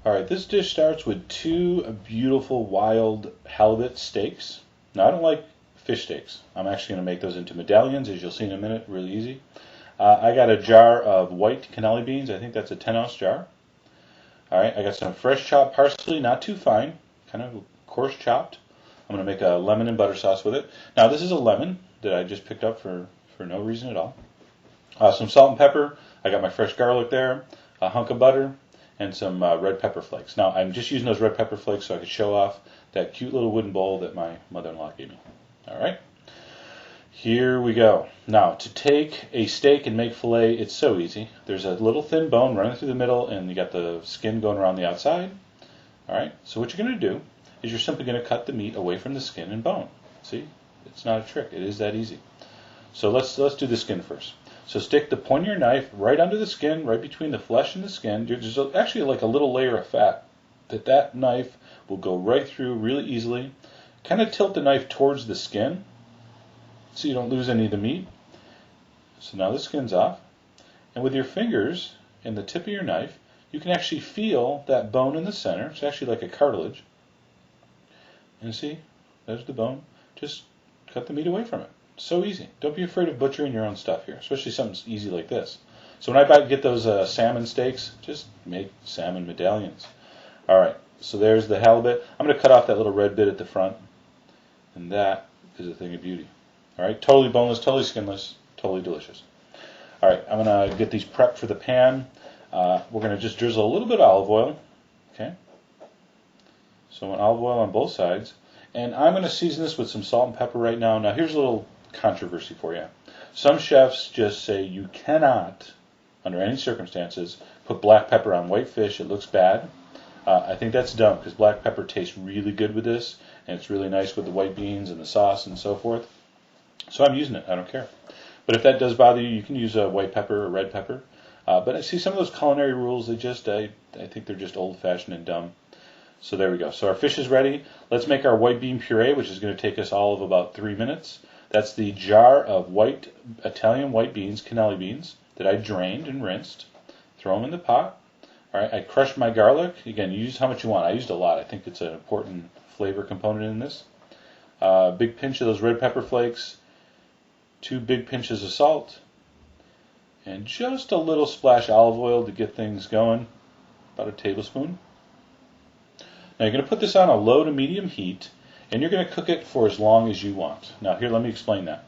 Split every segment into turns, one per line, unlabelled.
Alright, this dish starts with two beautiful wild halibut steaks. Now, I don't like fish steaks. I'm actually going to make those into medallions, as you'll see in a minute, really easy. I got a jar of white cannelli beans. I think that's a 10-ounce jar. Alright, I got some fresh chopped parsley, not too fine, kind of coarse chopped. I'm going to make a lemon and butter sauce with it. Now, this is a lemon that I just picked up for no reason at all. Some salt and pepper. I got my fresh garlic there, a hunk of butter, and some red pepper flakes. Now, I'm just using those red pepper flakes so I could show off that cute little wooden bowl that my mother-in-law gave me. All right, here we go. Now, to take a steak and make filet, it's so easy. There's a little thin bone running through the middle, and you got the skin going around the outside. All right, so what you're going to do is you're simply going to cut the meat away from the skin and bone. See, it's not a trick. It is that easy. So let's do the skin first. So stick the point of your knife right under the skin, right between the flesh and the skin. There's actually like a little layer of fat that knife will go right through really easily. Kind of tilt the knife towards the skin so you don't lose any of the meat. So now the skin's off. And with your fingers and the tip of your knife, you can actually feel that bone in the center. It's actually like a cartilage. And see, there's the bone. Just cut the meat away from it. So easy. Don't be afraid of butchering your own stuff here, especially something easy like this. So when I get those salmon steaks, just make salmon medallions. All right, so there's the halibut. I'm going to cut off that little red bit at the front, and that is a thing of beauty. All right, totally boneless, totally skinless, totally delicious. All right, I'm going to get these prepped for the pan. We're going to just drizzle a little bit of olive oil. Okay. So olive oil on both sides. And I'm going to season this with some salt and pepper right now. Now, here's a little controversy for you. Some chefs just say you cannot, under any circumstances, put black pepper on white fish. It looks bad. I think that's dumb because black pepper tastes really good with this, and it's really nice with the white beans and the sauce and so forth. So I'm using it. I don't care. But if that does bother you, you can use a white pepper or red pepper. But I see some of those culinary rules. I think they're just old-fashioned and dumb. So there we go. So our fish is ready. Let's make our white bean puree, which is going to take us all of about 3 minutes. That's the jar of Italian white beans, cannelli beans, that I drained and rinsed. Throw them in the pot. All right, I crushed my garlic. Again, you use how much you want. I used a lot. I think it's an important flavor component in this. Big pinch of those red pepper flakes. 2 big pinches of salt. And just a little splash of olive oil to get things going. About a tablespoon. Now you're going to put this on a low to medium heat, and you're going to cook it for as long as you want. Now here, let me explain that.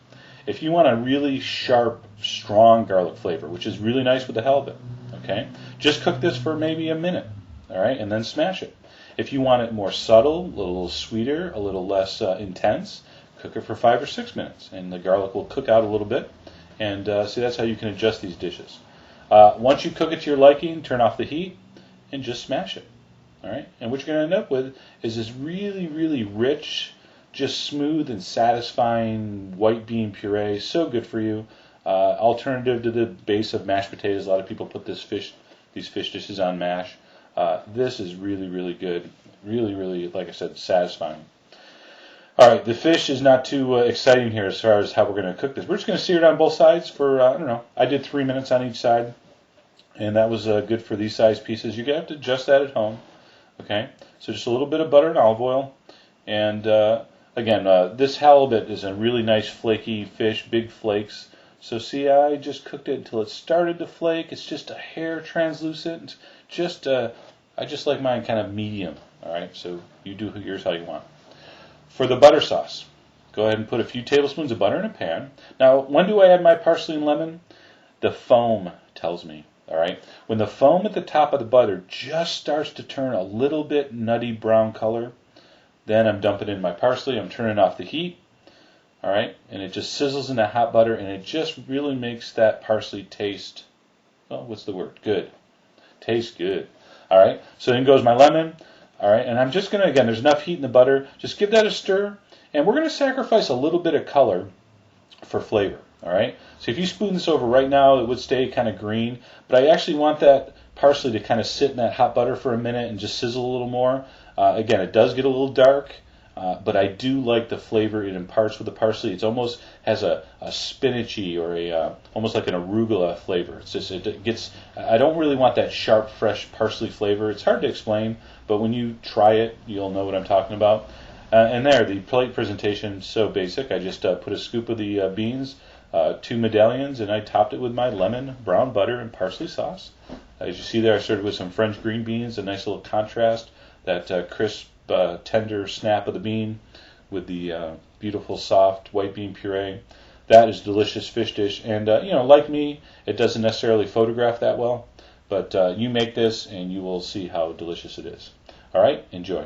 If you want a really sharp, strong garlic flavor, which is really nice with the halibut, okay, just cook this for maybe a minute, all right, and then smash it. If you want it more subtle, a little sweeter, a little less intense, cook it for 5 or 6 minutes, and the garlic will cook out a little bit. And see, that's how you can adjust these dishes. Once you cook it to your liking, turn off the heat and just smash it. All right, and what you're going to end up with is this really, really rich, just smooth and satisfying white bean puree. So good for you. Alternative to the base of mashed potatoes. A lot of people put these fish dishes on mash. This is really, really good. Really, really, like I said, satisfying. All right, the fish is not too exciting here as far as how we're going to cook this. We're just going to sear it on both sides for, I don't know, I did 3 minutes on each side, and that was good for these size pieces. You're going to have to adjust that at home. Okay, so just a little bit of butter and olive oil. And again, this halibut is a really nice flaky fish, big flakes. So see, I just cooked it until it started to flake. It's just a hair translucent. I just like mine kind of medium. All right, so you do yours how you want. For the butter sauce, go ahead and put a few tablespoons of butter in a pan. Now, when do I add my parsley and lemon? The foam tells me. All right, when the foam at the top of the butter just starts to turn a little bit nutty brown color, then I'm dumping in my parsley. I'm turning off the heat. All right, and it just sizzles in that hot butter, and it just really makes that parsley taste, well, what's the word? Good. Tastes good. All right, so then goes my lemon. All right, and I'm just going to, again, there's enough heat in the butter. Just give that a stir, and we're going to sacrifice a little bit of color for flavor. All right, so if you spoon this over right now, it would stay kind of green, but I actually want that parsley to kind of sit in that hot butter for a minute and just sizzle a little more. Again, it does get a little dark, but I do like the flavor it imparts with the parsley. It almost has a spinachy or almost like an arugula flavor. It's just it gets. I don't really want that sharp, fresh parsley flavor. It's hard to explain, but when you try it, you'll know what I'm talking about. And there, the plate presentation is so basic. I just put a scoop of the beans, 2 medallions, and I topped it with my lemon, brown butter, and parsley sauce. As you see there, I started with some French green beans, a nice little contrast, that crisp, tender snap of the bean with the beautiful, soft white bean puree. That is a delicious fish dish, and like me, it doesn't necessarily photograph that well, but you make this and you will see how delicious it is. All right, enjoy.